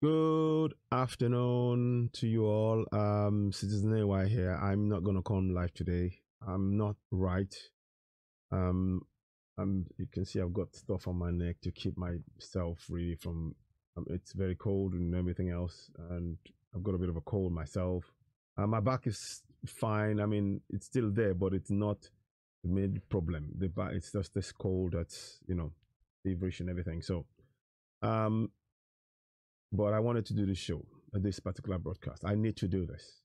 Good afternoon to you all. Citizen AY here. I'm not gonna come live today. I'm not right. You can see I've got stuff on my neck to keep myself really from. It's very cold and everything else, and I've got a bit of a cold myself. My back is fine. I mean, it's still there, but it's not the main problem. The back, it's just this cold that's feverish and everything. So, but I wanted to do this show, this particular broadcast. I need to do this.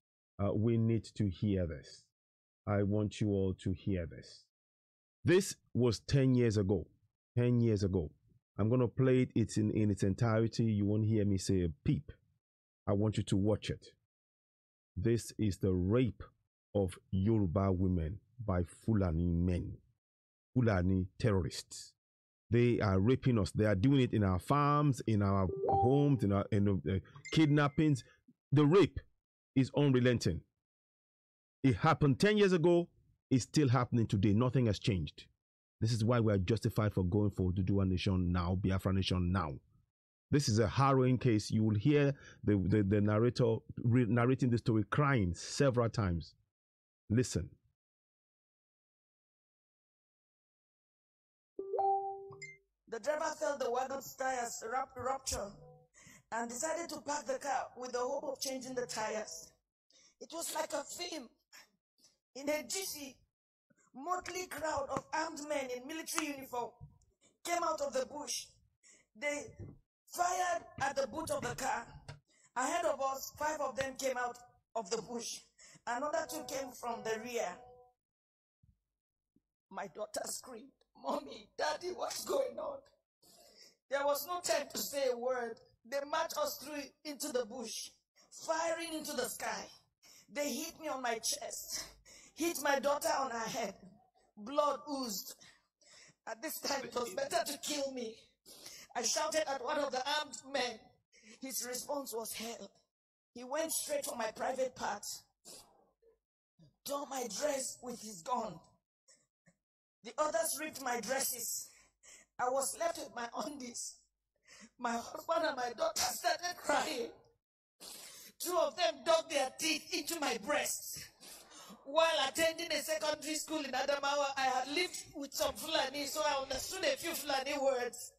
We need to hear this. I want you all to hear this. This was 10 years ago. 10 years ago. I'm going to play it in its entirety. You won't hear me say a peep. I want you to watch it. This is the rape of Yoruba women by Fulani men. Fulani terrorists. They are raping us. They are doing it in our farms, in our homes, in our kidnappings. The rape is unrelenting. It happened 10 years ago. It's still happening today. Nothing has changed. This is why we are justified for going for Duduwa Nation now, Biafra Nation now. This is a harrowing case. You will hear the narrator narrating the story crying several times. Listen. The driver felt the wagon's tires rupture and decided to park the car with the hope of changing the tires. It was like a film. In a GC, motley crowd of armed men in military uniform came out of the bush. They fired at the boot of the car. Ahead of us, 5 of them came out of the bush. Another 2 came from the rear. My daughter screamed, "Mommy, Daddy, what's going on?" There was no time to say a word. They marched us through into the bush, firing into the sky. They hit me on my chest, hit my daughter on her head. Blood oozed. At this time, it was better to kill me. I shouted at one of the armed men. His response was hell. He went straight for my private part, tore my dress with his gun. The others ripped my dresses. I was left with my undies. My husband and my daughter started crying. 2 of them dug their teeth into my breasts. While attending a secondary school in Adamawa, I had lived with some Fulani, so I understood a few Fulani words.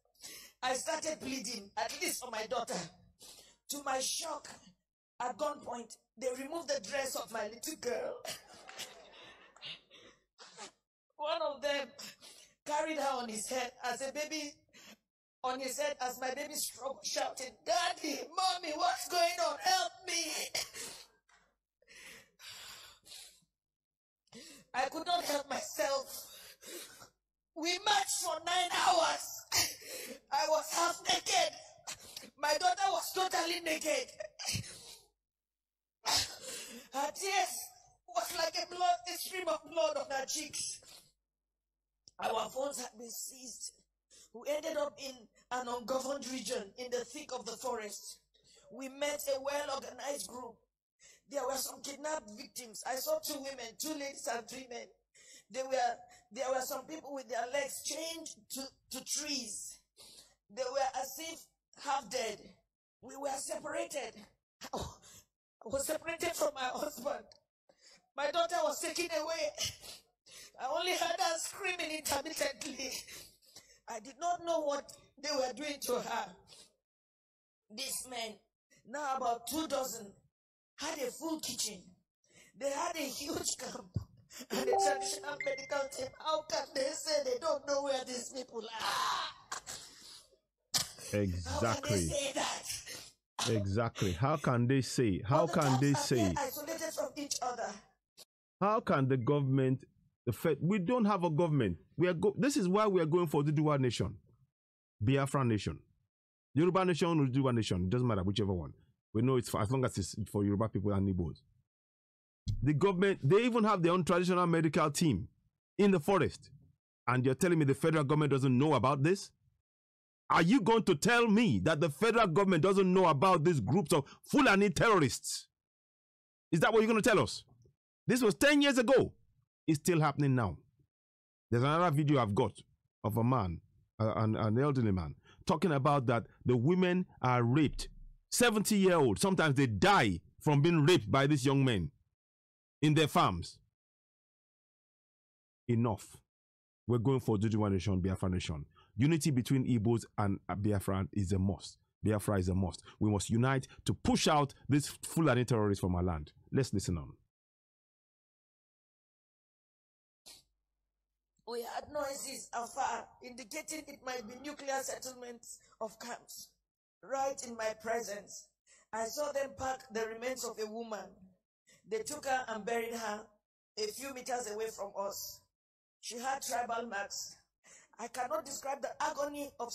I started bleeding, at least for my daughter. To my shock, at gunpoint, they removed the dress of my little girl. One of them carried her on his head as a baby, as my baby struggled, shouting, "Daddy, Mommy, what's going on? Help me!" I could not help myself. We marched for 9 hours. I was half naked. My daughter was totally naked. Her tears was like a stream of blood on her cheeks. Our phones had been seized. We ended up in an ungoverned region in the thick of the forest. We met a well-organized group. There were some kidnapped victims. I saw 2 women, 2 ladies and 3 men. There were some people with their legs chained to trees. They were as if half dead. We were separated. I was separated from my husband. My daughter was taken away. I only heard her screaming intermittently. I did not know what they were doing to her. These men, now about 2 dozen, had a full kitchen. They had a huge camp and a traditional medical team. How can they say they don't know where these people are? Exactly. How can they say that? Exactly. How can they say? How can they say? Isolated from each other. How can the government, we don't have a government. This is why we are going for the Duduwa Nation, Biafra Nation, Yoruba Nation or Duduwa Nation. It doesn't matter whichever one. We know it's as long as it's for Yoruba people and Igbos. The government, they even have their own traditional medical team in the forest. And you're telling me the federal government doesn't know about this? Are you going to tell me that the federal government doesn't know about these groups of Fulani terrorists? Is that what you're going to tell us? This was 10 years ago. It's still happening now. There's another video I've got of a man, an elderly man, talking about that the women are raped 70-year-olds, sometimes they die from being raped by these young men in their farms. Enough. We're going for Duduwa Nation, Biafra Nation. Unity between Igbos and Biafra is a must. Biafra is a must. We must unite to push out these Fulani terrorists from our land. Let's listen on. We had noises afar indicating it might be nuclear settlements of camps. Right in my presence, I saw them pack the remains of a woman. They took her and buried her a few meters away from us. She had tribal marks. I cannot describe the agony of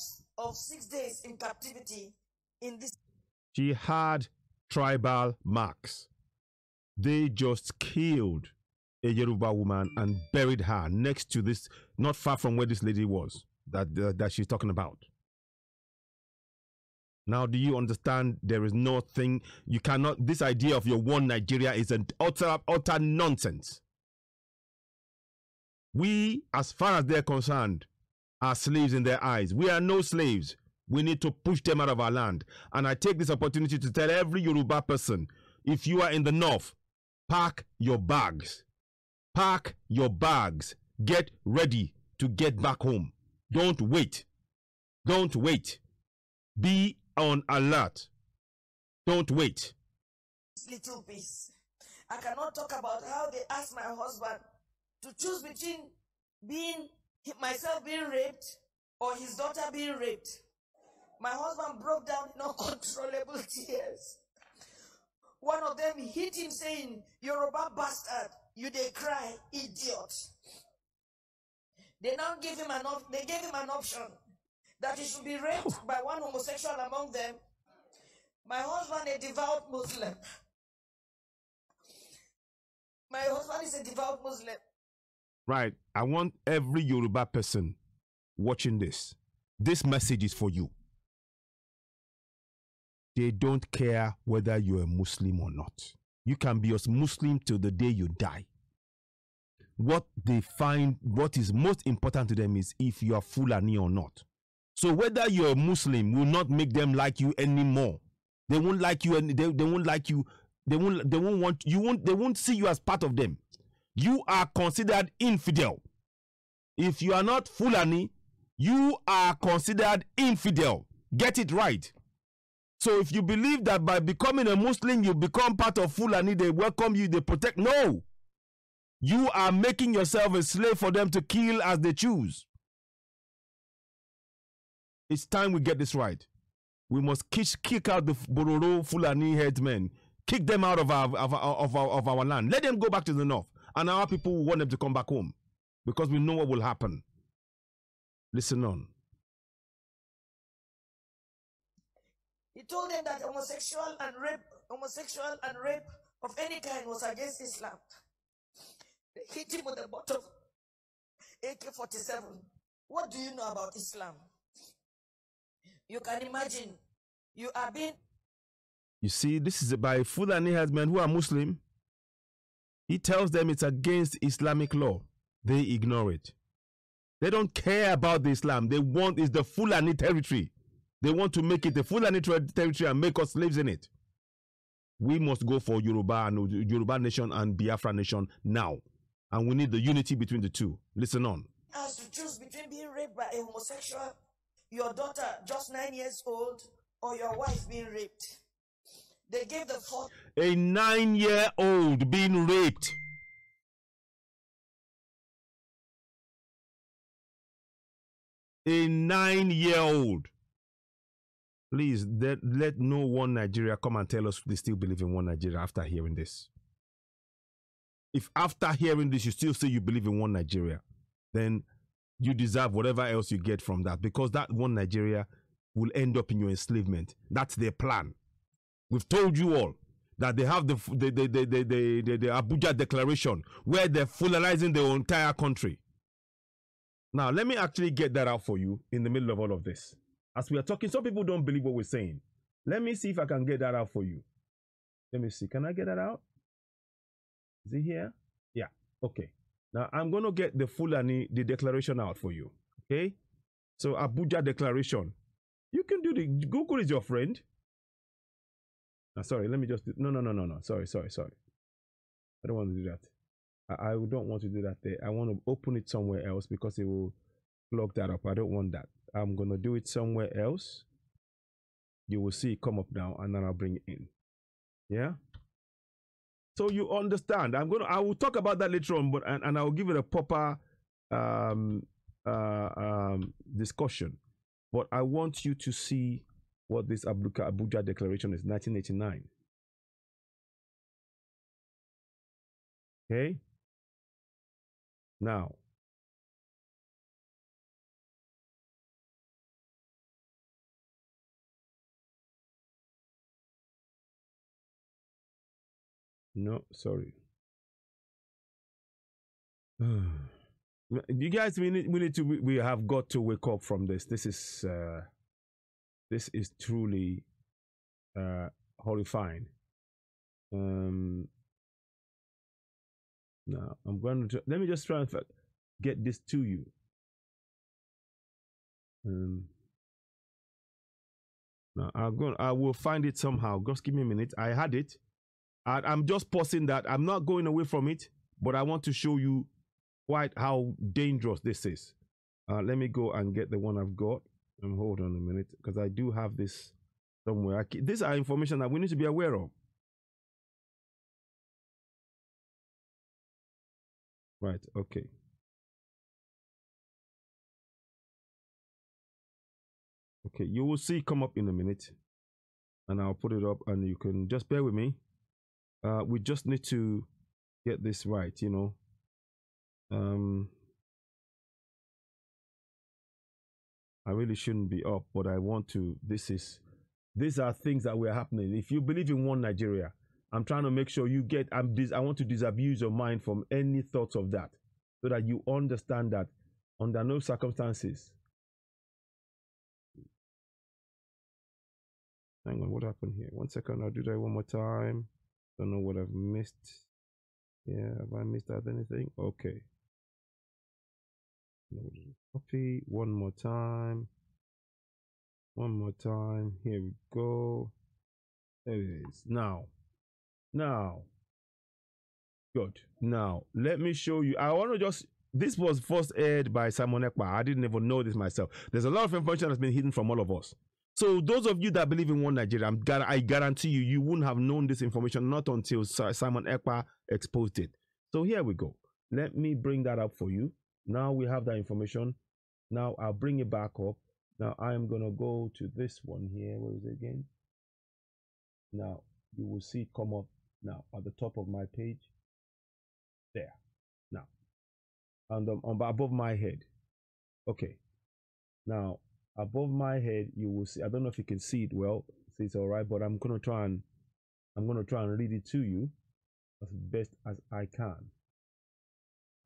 6 days in captivity in this. She had tribal marks. They just killed a Yoruba woman and buried her next to this, not far from where this lady was, that she's talking about. Now, do you understand? There is nothing, you cannot, this idea of your one Nigeria is an utter nonsense. We, as far as they're concerned, are slaves in their eyes. We are no slaves. We need to push them out of our land. And I take this opportunity to tell every Yoruba person, if you are in the north, pack your bags. Pack your bags. Get ready to get back home. Don't wait. Don't wait. Be on alert. Don't wait. Little piece. I cannot talk about how they asked my husband to choose between myself being raped or his daughter being raped. My husband broke down in uncontrollable tears. One of them hit him saying, "Yoruba bastard, you dey cry, idiot." They now gave him an option that he should be raped by one homosexual among them. My husband, a devout Muslim. My husband is a devout Muslim. Right. I want every Yoruba person watching this. This message is for you. They don't care whether you're a Muslim or not. You can be a Muslim till the day you die. What they find, what is most important to them is if you are Fulani or not. So whether you're a Muslim will not make them like you anymore. They won't like you, and they won't like you. They won't see you as part of them. You are considered infidel. If you are not Fulani, you are considered infidel. Get it right. So if you believe that by becoming a Muslim, you become part of Fulani, they welcome you, they protect. No. You are making yourself a slave for them to kill as they choose. It's time we get this right. We must kick out the Bororo Fulani herdsmen. Kick them out of our land. Let them go back to the north. And our people want them to come back home. Because we know what will happen. Listen on. He told them that homosexual and rape of any kind was against Islam. They hit him with the butt of AK-47. What do you know about Islam? You can imagine, you are being... You see, this is by Fulani herdsmen who are Muslim. He tells them it's against Islamic law. They ignore it. They don't care about the Islam. They want is the Fulani territory. They want to make it a Fulani territory and make us slaves in it. We must go for Yoruba nation and Biafra nation now. And we need the unity between the two. Listen on. As to choose between being raped by a homosexual, your daughter just 9 years old, or your wife being raped. They gave the fourth. A 9-year-old being raped. A 9-year-old. Please, let no one Nigeria come and tell us they still believe in one Nigeria after hearing this. If after hearing this you still say you believe in one Nigeria, then you deserve whatever else you get from that, because that one Nigeria will end up in your enslavement. That's their plan. We've told you all that they have the Abuja Declaration where they're fulanizing the entire country. Now, let me actually get that out for you in the middle of all of this. As we are talking, some people don't believe what we're saying. Let me see if I can get that out for you. Let me see. Can I get that out? Is it here? Yeah. Okay. Now, I'm going to get the Fulani, the declaration out for you. Okay? So, Abuja Declaration. You can do the... Google is your friend. Sorry, let me just no. Sorry. I don't want to do that. I don't want to do that there. I want to open it somewhere else because it will plug that up. I don't want that. I'm gonna do it somewhere else. You will see it come up now, and then I'll bring it in. Yeah. So you understand. I will talk about that later on, but and I will give it a proper discussion. But I want you to see what this Abuja Declaration is, 1989. Okay. Now, no, sorry. You guys, we have got to wake up from this. This is truly horrifying. Now I'm going to let me just try and get this to you. Now I will find it somehow. Just give me a minute. I had it. I'm just pausing that. I'm not going away from it, but I want to show you quite how dangerous this is. Let me go and get the one I've got. Hold on a minute, because I do have this somewhere. These are information that we need to be aware of. Right, okay. Okay, you will see come up in a minute. And I'll put it up and you can just bear with me. We just need to get this right, you know. I really shouldn't be up, but I want to. These are things that were happening. If you believe in one Nigeria, I'm trying to make sure you get, I want to disabuse your mind from any thoughts of that so that you understand that under no circumstances. Hang on, what happened here? 1 second, I'll do that one more time. Don't know what I've missed. Yeah, have I missed out anything? Okay. Copy one more time. One more time. Here we go. There it is. Now. Good. Now, let me show you. I want to just, this was first aired by Simon Ekpa. I didn't even know this myself. There's a lot of information that's been hidden from all of us. So those of you that believe in one Nigeria, I guarantee you wouldn't have known this information not until Simon Ekpa exposed it. So here we go. Let me bring that up for you. Now we have that information. Now I'll bring it back up. Now I am going to go to this one here. Where is it again? Now you will see it come up now at the top of my page. There. Now, and above my head. Okay. Now, above my head, you will see. I don't know if you can see it well. It's all right, but I'm gonna try and read it to you as best as I can.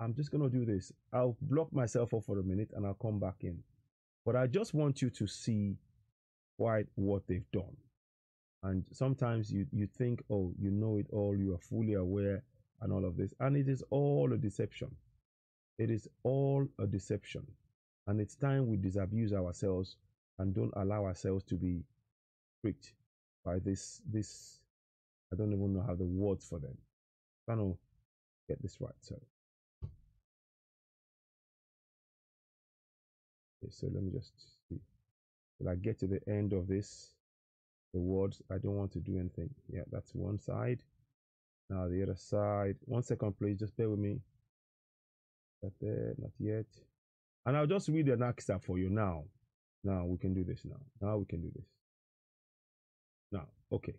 I'm just gonna do this. I'll block myself off for a minute and I'll come back in. But I just want you to see quite what they've done. And sometimes you think, oh, you know it all, you are fully aware and all of this. And it is all a deception. It is all a deception. And it's time we disabuse ourselves and don't allow ourselves to be tricked by this. I don't even know how the words for them. I'm trying to get this right. Sorry. Okay, so let me just see. Will I get to the end of this? The words, I don't want to do anything. Yeah, that's one side. Now the other side. 1 second, please. Just bear with me. Not there, not yet. And I'll just read an excerpt for you now. Now we can do this now. Now we can do this. Now, okay.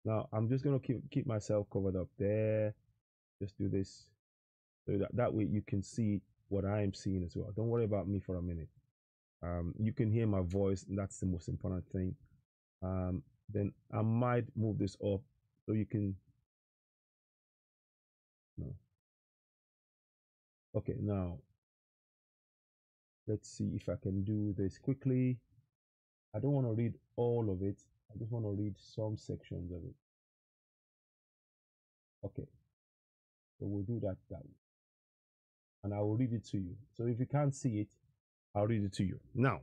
Now I'm just gonna keep myself covered up there. Just do this. So that way you can see what I am seeing as well. Don't worry about me for a minute. You can hear my voice, and that's the most important thing. Then I might move this up so you can. No. Okay, now let's see if I can do this quickly. I don't want to read all of it. I just want to read some sections of it. Okay, so we'll do that way. And I will read it to you. So if you can't see it, I'll read it to you. Now,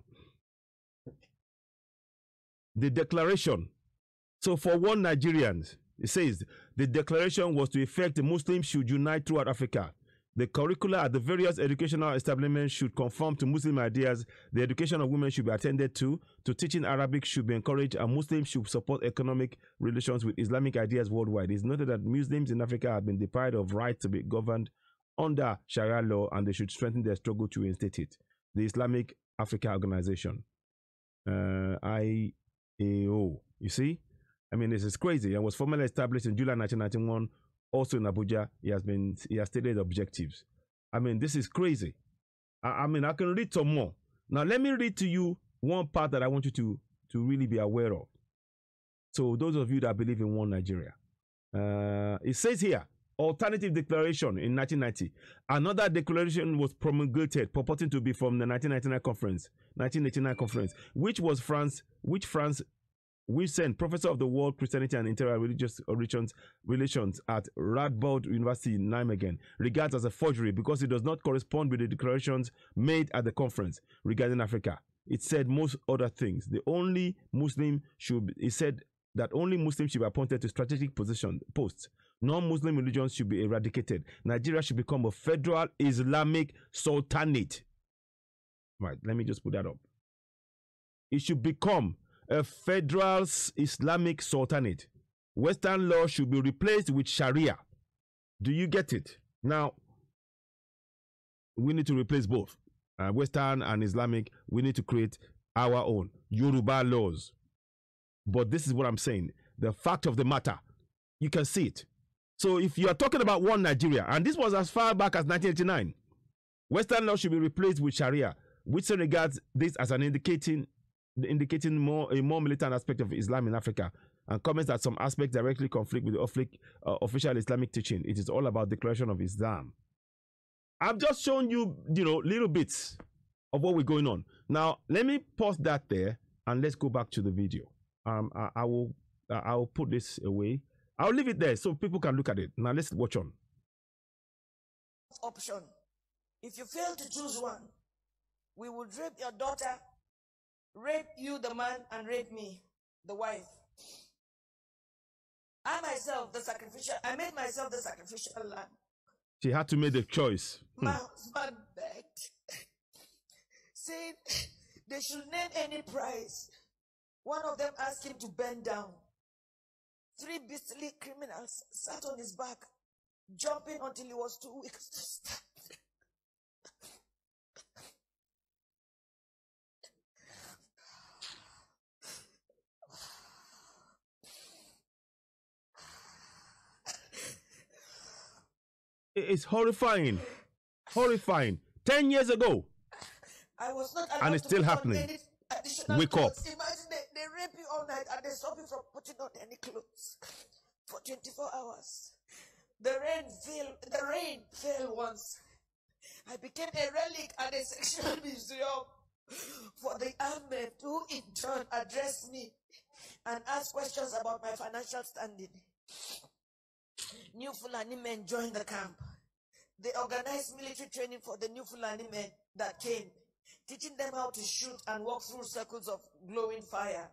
the declaration So for one Nigerians, it says the declaration was to effect the Muslims should unite throughout Africa. The curricula at the various educational establishments should conform to Muslim ideas. The education of women should be attended to. Teaching Arabic should be encouraged, and Muslims should support economic relations with Islamic ideas worldwide. It's noted that Muslims in Africa have been deprived of right to be governed under Sharia law, and they should strengthen their struggle to reinstate it. The Islamic Africa Organization, IAO. You see? I mean, this is crazy. And was formally established in July 1991. Also in Abuja, he has stated objectives. I mean, this is crazy. I mean, I can read some more. Now, let me read to you one part that I want you to really be aware of. So, those of you that believe in one Nigeria, it says here, alternative declaration in 1990. Another declaration was promulgated, purporting to be from the 1989 conference, which sent Professor of the World Christianity and Interreligious Relations at Radboud University in Nijmegen regards as a forgery because it does not correspond with the declarations made at the conference regarding Africa. It said most other things. It said that only Muslims should be appointed to strategic posts. Non-Muslim religions should be eradicated. Nigeria should become a federal Islamic sultanate. Right, let me just put that up. It should become a federal Islamic sultanate. Western law should be replaced with Sharia. Do you get it? Now, we need to replace both. Western and Islamic, we need to create our own Yoruba laws. But this is what I'm saying. The fact of the matter, you can see it. So if you are talking about one Nigeria, and this was as far back as 1989, Western law should be replaced with Sharia, which regards this as an indicating a more militant aspect of Islam in Africa, and comments that some aspects directly conflict with the official Islamic teaching. It is all about declaration of Islam. I've just shown you, little bits of what we're going on. Now, let me pause that there and let's go back to the video. I'll put this away. I'll leave it there so people can look at it. Now, let's watch on. Option. If you fail to choose one, we will rape your daughter, rape you, the man, and rape me, the wife. I made myself the sacrificial lamb. She had to make the choice. My husband begged, saying they should name any price. One of them asked him to bend down. 3 beastly criminals sat on his back, jumping until he was too weak to stand. It's horrifying. Horrifying. 10 years ago. I was not and it's still happening. Wake up. Imagine they rape you all night and they stop you from putting on any clothes for 24 hours. The rain fell once. I became a relic at a sexual museum for the armed men who in turn addressed me and asked questions about my financial standing. New Fulani men joined the camp. They organized military training for the new Fulani men that came, teaching them how to shoot and walk through circles of glowing fire.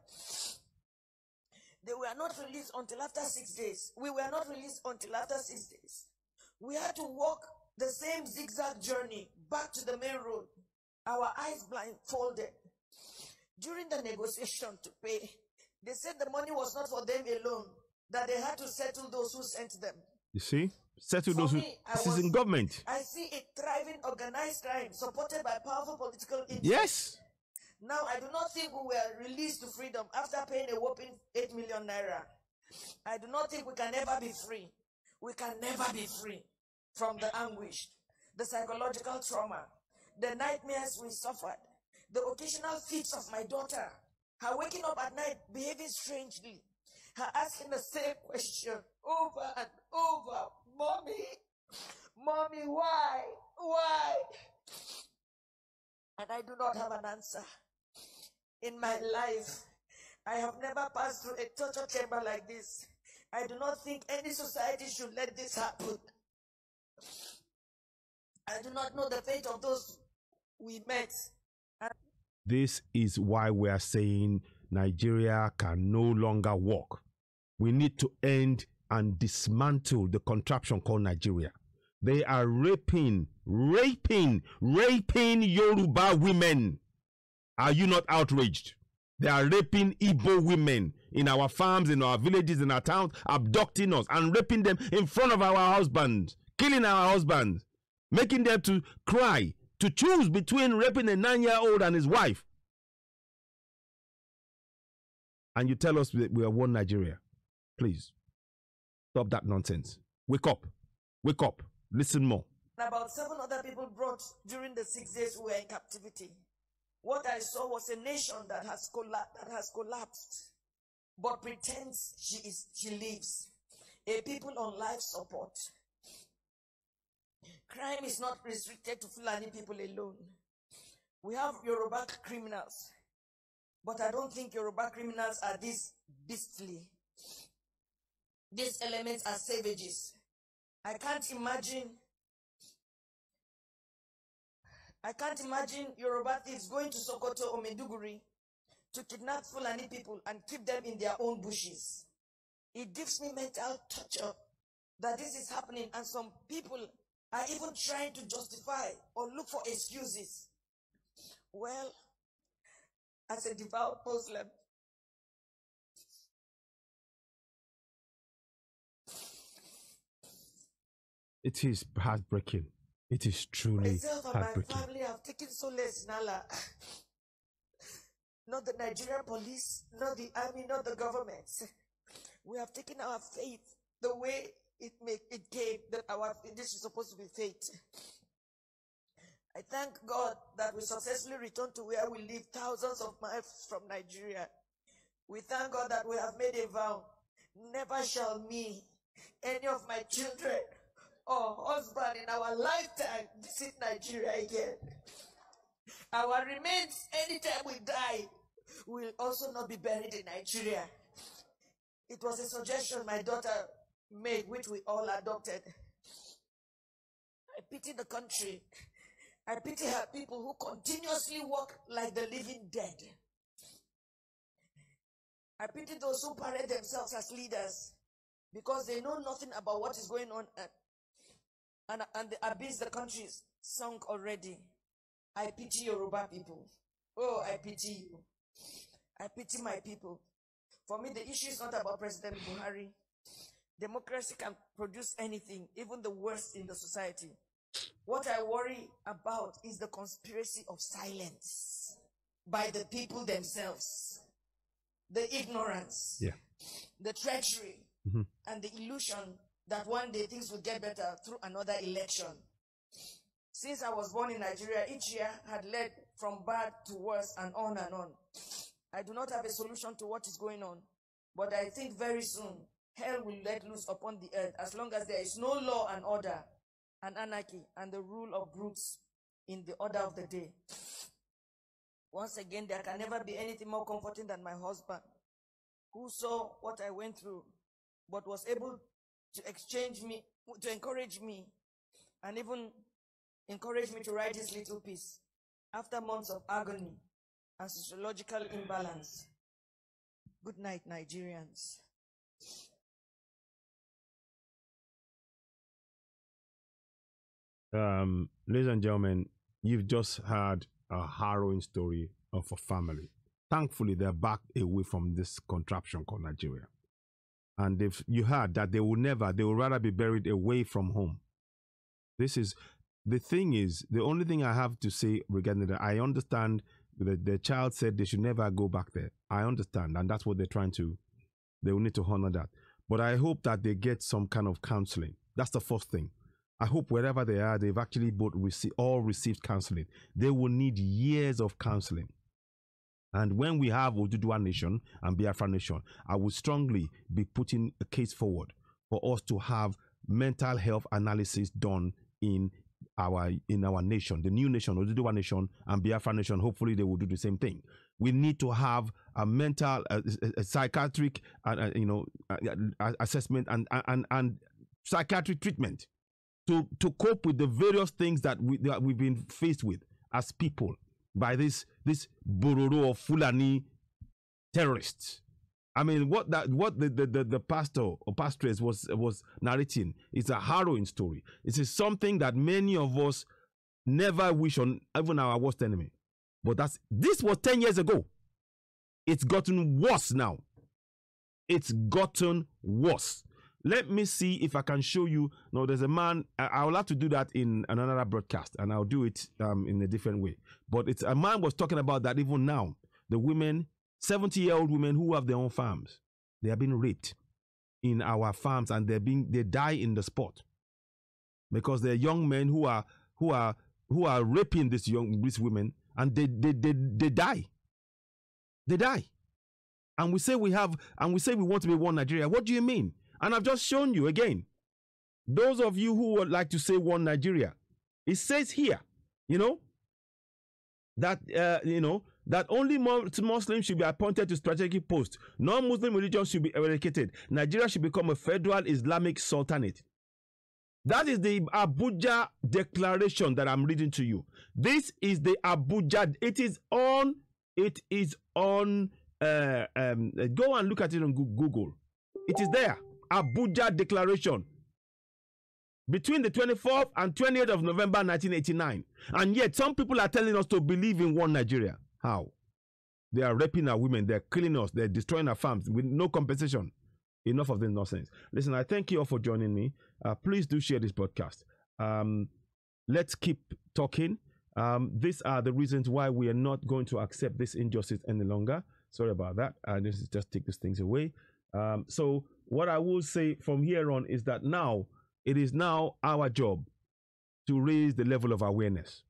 They were not released until after 6 days. We were not released until after 6 days. We had to walk the same zigzag journey back to the main road, our eyes blindfolded. During the negotiation to pay, they said the money was not for them alone, that they had to settle those who sent them. You see? Settle those who... This is in government. I see a thriving organized crime supported by powerful political interests. Yes. Now, I do not think we were released to freedom after paying a whopping 8 million naira. I do not think we can ever be free. We can never be free from the anguish, the psychological trauma, the nightmares we suffered, the occasional fits of my daughter, her waking up at night behaving strangely, her asking the same question over and over, Mommy, Mommy, why? Why? And I do not have an answer. In my life, I have never passed through a torture chamber like this. I do not think any society should let this happen. I do not know the fate of those we met. This is why we are saying Nigeria can no longer walk. We need to end and dismantle the contraption called Nigeria. They are raping Yoruba women. Are you not outraged? They are raping Igbo women in our farms, in our villages, in our towns, abducting us and raping them in front of our husbands, killing our husbands, making them to cry, to choose between raping a 9-year-old and his wife. And you tell us we are one Nigeria. Please, stop that nonsense. Wake up. Wake up. Listen more. About 7 other people brought during the 6 days we were in captivity. What I saw was a nation that has collapsed, but pretends she lives. A people on life support. Crime is not restricted to Fulani people alone. We have Yoruba criminals, but I don't think Yoruba criminals are this beastly. These elements are savages. I can't imagine Yoruba thieves going to Sokoto or Maiduguri to kidnap Fulani people and keep them in their own bushes. It gives me mental torture that this is happening, and some people are even trying to justify or look for excuses. Well, as a devout Muslim, it is heartbreaking. It is truly myself and heartbreaking. my family have taken solace in Allah. Not the Nigerian police, not the army, not the government. We have taken our faith the way it came, that this is supposed to be fate. I thank God that we successfully returned to where we live thousands of miles from Nigeria. We thank God that we have made a vow. Never shall me, any of my children, or husband in our lifetime visit Nigeria again. Our remains, anytime we die, will also not be buried in Nigeria. It was a suggestion my daughter made, which we all adopted. I pity the country. I pity her people who continuously walk like the living dead. I pity those who parade themselves as leaders because they know nothing about what is going on and the abyss the country is sunk already. I pity Yoruba people. Oh, I pity you. I pity my people. For me, the issue is not about President Buhari. Democracy can produce anything, even the worst in the society. What I worry about is the conspiracy of silence by the people themselves. The ignorance, the treachery, and the illusion that one day things will get better through another election. Since I was born in Nigeria, each year had led from bad to worse and on and on. I do not have a solution to what is going on, but I think very soon hell will let loose upon the earth as long as there is no law and order and anarchy and the rule of brutes in the order of the day. Once again, there can never be anything more comforting than my husband, who saw what I went through, but was able to encourage me, and even encourage me to write this little piece after months of agony and sociological imbalance. Good night, Nigerians. Ladies and gentlemen, you've just heard a harrowing story of a family. Thankfully, they're back away from this contraption called Nigeria. And if you heard that they will rather be buried away from home. The thing is, the only thing I have to say regarding that, I understand that the child said they should never go back there. I understand, and that's what they will need to honor that. But I hope that they get some kind of counseling. That's the first thing. I hope wherever they are, they've actually all received counseling. They will need years of counseling. And when we have Oduduwa Nation and Biafra Nation, I will strongly be putting a case forward for us to have mental health analysis done in our nation, the new nation, Oduduwa Nation and Biafra Nation. Hopefully, they will do the same thing. We need to have a mental, a psychiatric, assessment and psychiatric treatment to cope with the various things that we've been faced with as people by this Bororo of Fulani terrorists. I mean, what the pastor or pastoress was narrating is a harrowing story. It is something that many of us never wish on even our worst enemy. But this was 10 years ago. It's gotten worse now. It's gotten worse. Let me see if I can show you. No, there's a man. I will have to do that in another broadcast, and I'll do it in a different way. But it's a man was talking about that even now. The women, 70-year-old women who have their own farms, they are being raped in our farms, and they die in the spot because they're young men who are raping these women, and they die. They die. And we say we want to be one Nigeria. What do you mean? And I've just shown you again. Those of you who would like to say one Nigeria, it says here, that only Muslims should be appointed to strategic posts. Non-Muslim religions should be eradicated. Nigeria should become a federal Islamic sultanate. That is the Abuja Declaration that I'm reading to you. This is the Abuja. It is on. Go and look at it on Google. It is there. Abuja Declaration. Between the 24th and 28th of November 1989. And yet some people are telling us to believe in one Nigeria. How? They are raping our women. They're killing us. They're destroying our farms with no compensation. Enough of this nonsense. Listen, I thank you all for joining me. Please do share this broadcast. Let's keep talking. These are the reasons why we are not going to accept this injustice any longer. Sorry about that. This is just take these things away. So what I will say from here on is that now it is now our job to raise the level of awareness.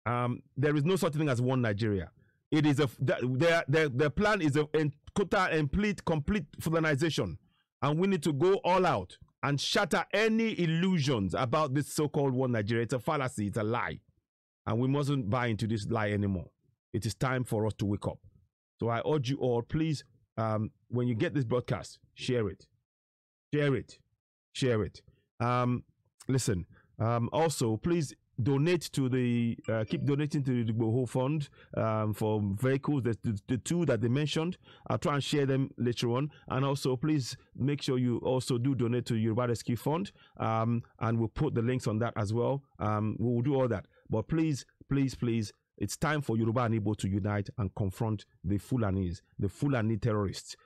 There is no such thing as one Nigeria. It is their plan is a complete Fulanization, and we need to go all out and shatter any illusions about this so-called one Nigeria. It's a fallacy. It's a lie, and we mustn't buy into this lie anymore. It is time for us to wake up. So I urge you all, please, when you get this broadcast, share it. Listen, also, please donate to keep donating to the Boho Fund for vehicles. There's the two that they mentioned. I'll try and share them later on. And also, please make sure you also do donate to Yoruba Rescue Fund. And we'll put the links on that as well. We will do all that. But please, it's time for Yoruba and Igbo to unite and confront the Fulanis, the Fulani terrorists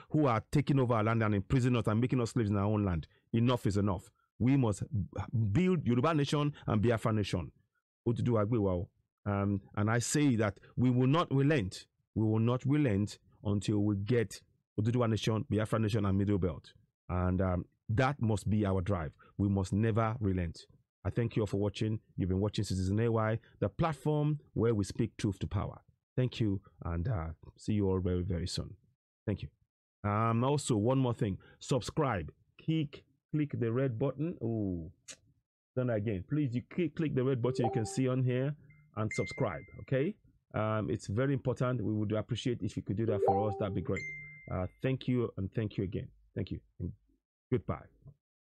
who are taking over our land and imprisoning us and making us slaves in our own land. Enough is enough. We must build Yoruba nation and Biafra nation. And I say that we will not relent. We will not relent until we get Oduduwa nation, Biafra nation, and Middle Belt. And that must be our drive. We must never relent. I thank you all for watching. You've been watching Citizen AY, the platform where we speak truth to power. Thank you, and see you all very, very soon. Thank you. Also, one more thing. Subscribe. Click the red button. Oh, done that again. Please, you click the red button you can see on here and subscribe, okay? It's very important. We would appreciate if you could do that for us. That'd be great. Thank you, and thank you again. Thank you, and goodbye.